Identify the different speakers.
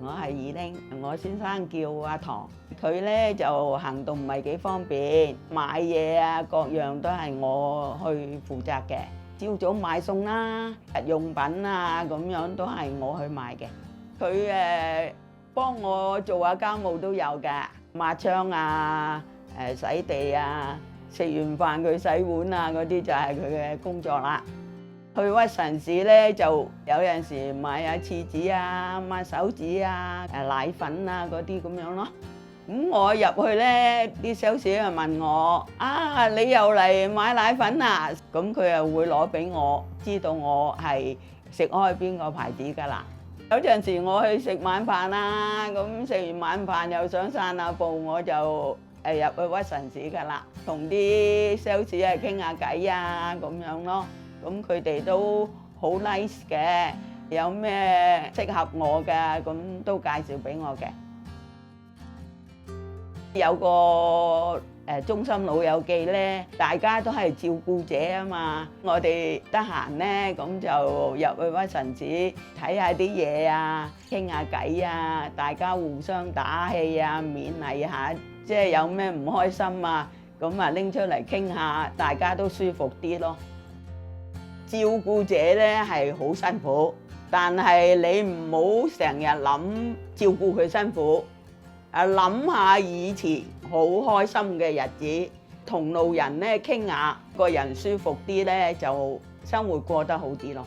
Speaker 1: 我係二玲，我先生叫阿唐，佢咧就行動唔係幾方便，買嘢啊各樣都係我去負責嘅。朝早買餸啦、日用品啊咁樣都係我去買嘅。佢幫我做下家務都有㗎，抹窗啊、洗地啊，食完飯佢洗碗啊嗰啲就係佢嘅工作啦。去屈臣氏咧就有陣時買下廁紙啊、抹手紙啊、奶粉啊嗰啲咁樣咯。咁我入去咧，啲 sales 就問我：啊，你又嚟買奶粉啊？咁佢又會攞俾我，知道我係食開邊個牌子㗎啦。有陣時我去食晚飯啦，咁食完晚飯又想散下步，我就入去屈臣氏㗎啦，同啲 sales 係傾下偈啊咁樣咯。咁佢哋都好 nice 嘅，有咩適合我嘅，咁都介紹俾我嘅。有個中心老友記咧，大家都係照顧者啊嘛。我哋得閒咧，咁就入去屈臣氏睇下啲嘢啊，傾下偈啊，大家互相打氣啊，勉勵下，即係有咩唔開心啊，咁啊拎出嚟傾下，大家都舒服啲咯。照顧者咧係好辛苦，但係你唔好成日諗照顧佢辛苦，諗下以前好開心嘅日子，同路人咧傾下，個人舒服啲咧，就生活過得好啲咯。